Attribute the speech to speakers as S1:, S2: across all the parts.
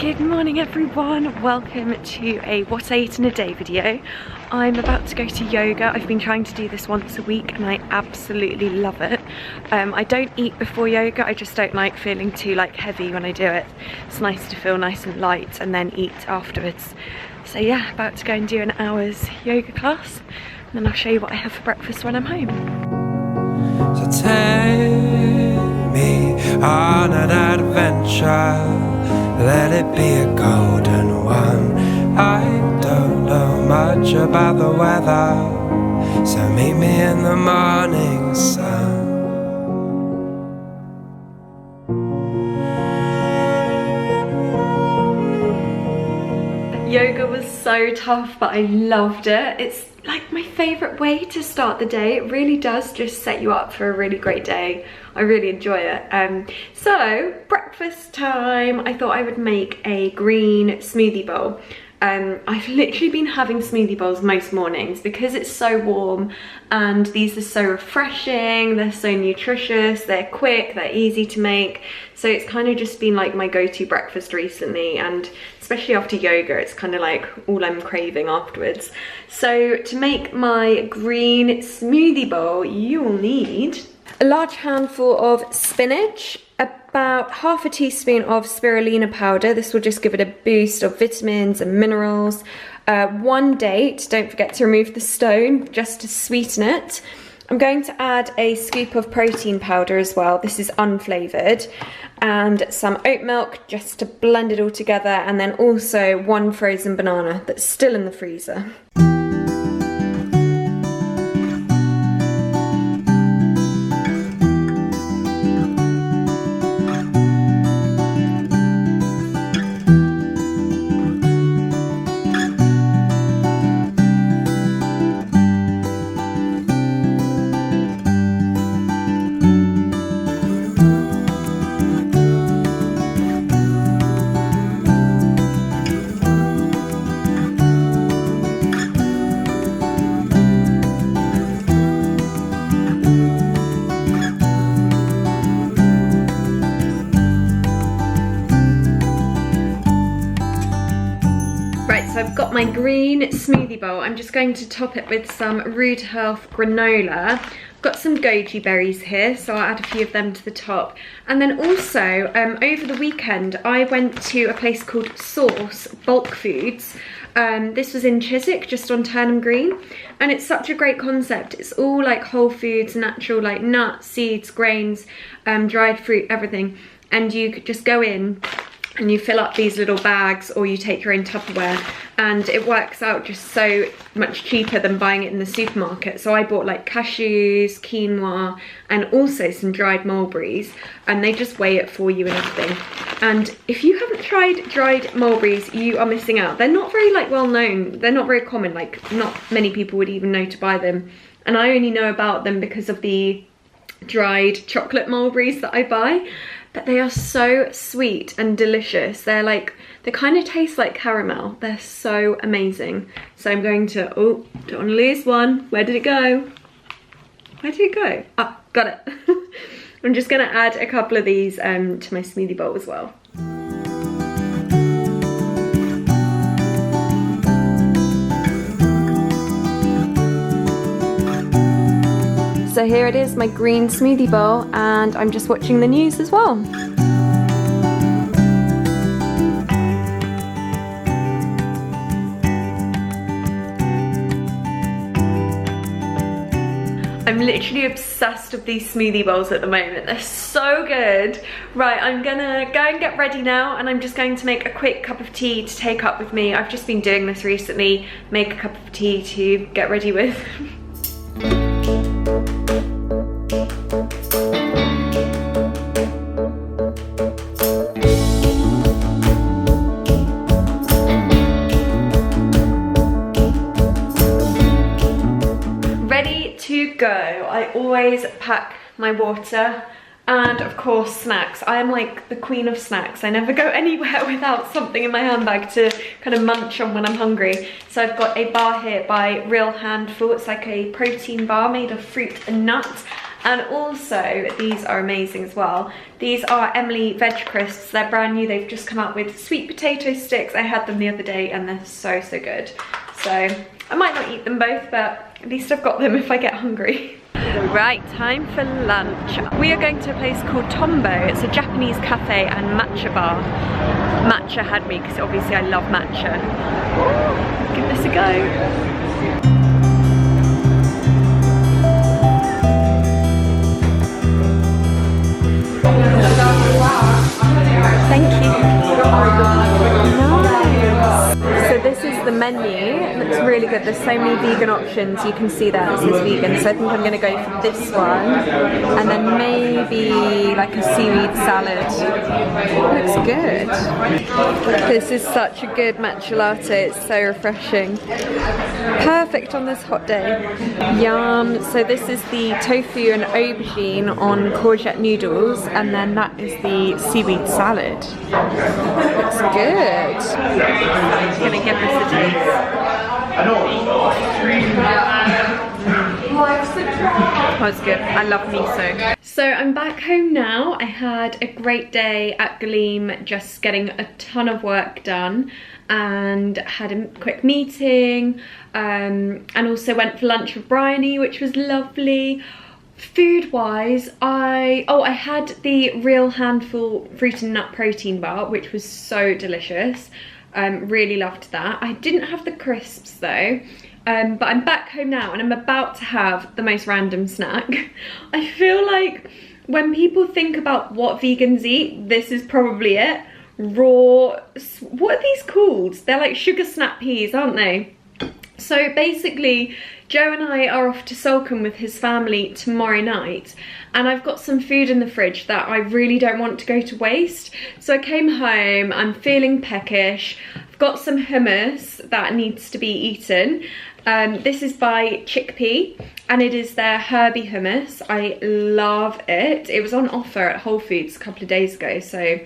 S1: Good morning everyone, welcome to a what I ate in a day video. I'm about to go to yoga. I've been trying to do this once a week and I absolutely love it. I don't eat before yoga, I just don't like feeling too heavy when I do it. It's nice to feel nice and light and then eat afterwards. So yeah, about to go and do an hour's yoga class and then I'll show you what I have for breakfast when I'm home.
S2: So take me on an adventure. Let it be a golden one. I don't know much about the weather, so meet me in the morning sun.
S1: Yoga was so tough, but I loved it. It's like my favourite way to start the day. It really does just set you up for a really great day. I really enjoy it. So breakfast time, I thought I would make a green smoothie bowl. I've literally been having smoothie bowls most mornings because it's so warm and these are so refreshing, they're so nutritious, they're quick, they're easy to make. So it's kind of just been like my go-to breakfast recently, and especially after yoga, it's kind of like all I'm craving afterwards. So to make my green smoothie bowl, you will need a large handful of spinach, about half a teaspoon of spirulina powder. This will just give it a boost of vitamins and minerals. 1 date, don't forget to remove the stone just to sweeten it. I'm going to add a scoop of protein powder as well. This is unflavoured. And some oat milk just to blend it all together, and then also 1 frozen banana that's still in the freezer. So I've got my green smoothie bowl. I'm just going to top it with some Rude Health granola. I've got some goji berries here, so I'll add a few of them to the top. And then also, over the weekend, I went to a place called Source Bulk Foods. This was in Chiswick, just on Turnham Green. And it's such a great concept. It's all like whole foods, natural, like nuts, seeds, grains, dried fruit, everything. And you could just go in and you fill up these little bags, or you take your own Tupperware, and it works out just so much cheaper than buying it in the supermarket. So I bought like cashews, quinoa, and also some dried mulberries, and they just weigh it for you and everything. And if you haven't tried dried mulberries, you are missing out. They're not very well known, they're not very common, not many people would even know to buy them. And I only know about them because of the dried chocolate mulberries that I buy. But they are so sweet and delicious. They're they kind of taste like caramel. They're so amazing. So I'm going to, oh, don't want to lose one. Where did it go? Where did it go? Ah, got it. I'm just gonna add a couple of these to my smoothie bowl as well. So here it is, my green smoothie bowl, and I'm just watching the news as well. I'm literally obsessed with these smoothie bowls at the moment. They're so good. Right, I'm gonna go and get ready now, and I'm just going to make a quick cup of tea to take up with me. I've just been doing this recently, make a cup of tea to get ready with. To go. I always pack my water and of course snacks. I am like the queen of snacks. I never go anywhere without something in my handbag to kind of munch on when I'm hungry. So I've got a bar here by Real Handful. It's like a protein bar made of fruit and nuts, And also, these are amazing as well. These are Emily Veg Crisps. They're brand new. They've just come out with sweet potato sticks. I had them the other day and they're so, so good. So I might not eat them both, but at least I've got them if I get hungry. Right, time for lunch. We are going to a place called Tombo. It's a Japanese cafe and matcha bar. Matcha had me because obviously I love matcha. Ooh, give this a go. Thank you. Nice. So this is the menu. It looks really good. There's so many vegan options. You can see that it says vegan. So I think I'm going to go for this one. And then maybe like a seaweed salad. Looks good. This is such a good matcha latte. It's so refreshing. Perfect on this hot day. Yum. So this is the tofu and aubergine on courgette noodles. And then that is the seaweed salad. Looks good. I'm gonna give this a taste. Oh, it's good. I love miso. So I'm back home now. I had a great day at Gleam, just getting a ton of work done, and had a quick meeting, and also went for lunch with Bryony, which was lovely. Food wise, I had the Real Handful fruit and nut protein bar, which was so delicious. Really loved that. I didn't have the crisps though, but I'm back home now and I'm about to have the most random snack. I feel like when people think about what vegans eat, this is probably it. Raw, what are these called? They're like sugar snap peas, aren't they? So basically, Joe and I are off to Salcombe with his family tomorrow night, and I've got some food in the fridge that I really don't want to go to waste. So I came home, I'm feeling peckish, I've got some hummus that needs to be eaten. This is by Chickpea, and it is their herby hummus. I love it. It was on offer at Whole Foods a couple of days ago, so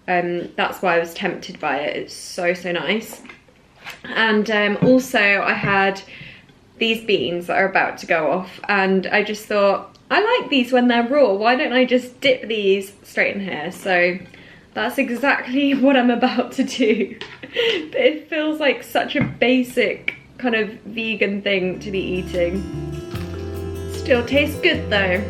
S1: that's why I was tempted by it. It's so, so nice. And also I had these beans that are about to go off, and I just thought, I like these when they're raw, why don't I just dip these straight in here? So that's exactly what I'm about to do. But it feels like such a basic kind of vegan thing to be eating. Still tastes good though.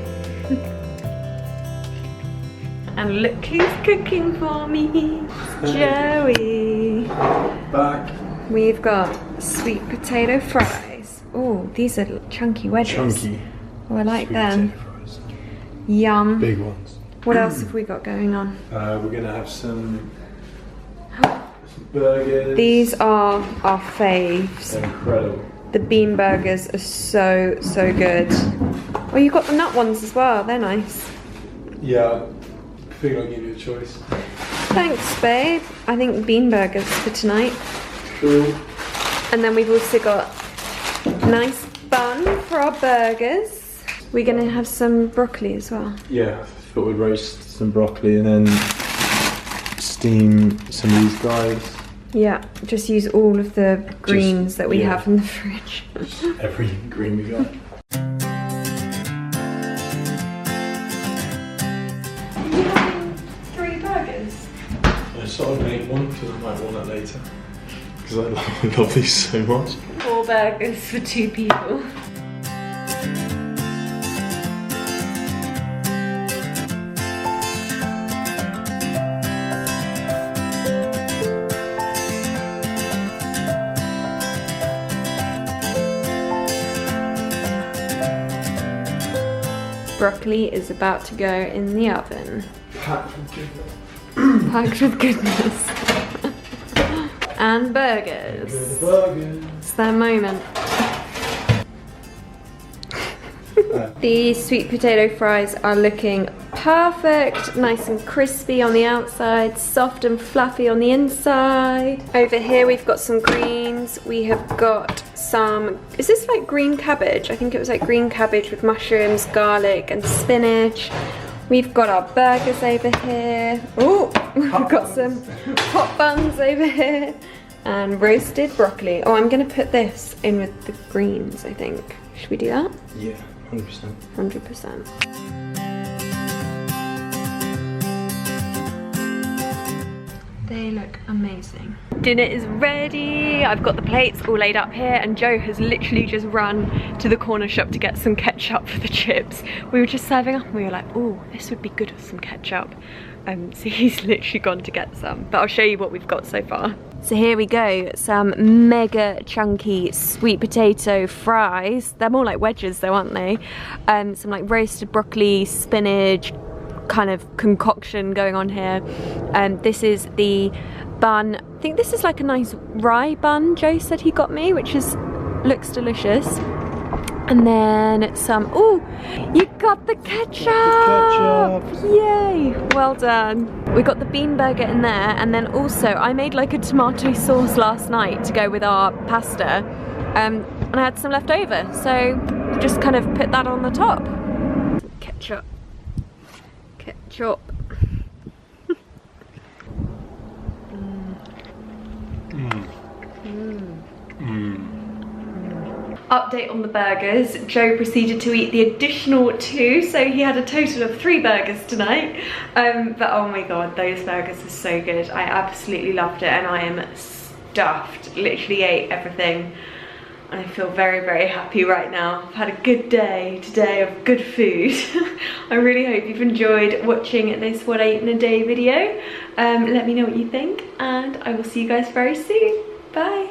S1: And look who's cooking for me, Joey.
S2: Back.
S1: We've got sweet potato fries. Oh, these are chunky wedges.
S2: Chunky.
S1: Oh, I like
S2: sweet
S1: them.
S2: potato fries.
S1: Yum.
S2: Big ones.
S1: What else have we got going on?
S2: We're gonna have some burgers.
S1: These are our faves.
S2: They're incredible.
S1: The bean burgers are so, so good. Oh, you got the nut ones as well. They're nice.
S2: Yeah, I figured I'd give you a choice.
S1: Thanks, babe. I think bean burgers for tonight.
S2: Cool.
S1: And then we've also got a nice bun for our burgers. We're gonna have some broccoli as well.
S2: Yeah, I thought we'd roast some broccoli and then steam some of these guys.
S1: Yeah, just use all of the greens that we have in the fridge.
S2: Every green we got.
S1: Are you having 3 burgers?
S2: I sort of make one because I might want that later. Because I love these so much.
S1: 4 burgers for 2 people. Broccoli is about to go in the oven.
S2: Packed with goodness.
S1: Packed with goodness. And burgers.
S2: Good burgers.
S1: It's their moment. These sweet potato fries are looking perfect, nice and crispy on the outside, soft and fluffy on the inside. Over here we've got some greens. We have got some, is this like green cabbage? I think it was like green cabbage with mushrooms, garlic and spinach. We've got our burgers over here. Oh, we've got some hot buns over here. And roasted broccoli. Oh, I'm gonna put this in with the greens, I think. Should we do that?
S2: Yeah, 100%.
S1: 100%. They look amazing. Dinner is ready. I've got the plates all laid up here, and Joe has literally just run to the corner shop to get some ketchup for the chips. We were just serving up and we were like, oh, this would be good with some ketchup. So he's literally gone to get some, but I'll show you what we've got so far. So here we go, some mega chunky sweet potato fries. They're more like wedges though, aren't they? Some like roasted broccoli, spinach, kind of concoction going on here. This is the bun. I think this is like a nice rye bun Joe said he got me, which looks delicious. And then some, oh, you got the ketchup! Yay, well done. We got the bean burger in there, and then also I made like a tomato sauce last night to go with our pasta, and I had some left over, so just kind of put that on the top. Ketchup. Ketchup. Update on the burgers. Joe proceeded to eat the additional 2, so he had a total of 3 burgers tonight. But oh my god, those burgers are so good. I absolutely loved it, and I am stuffed. Literally ate everything. And I feel very, very happy right now. I've had a good day today of good food. I really hope you've enjoyed watching this What I Eat in a Day video. Let me know what you think, and I will see you guys very soon. Bye.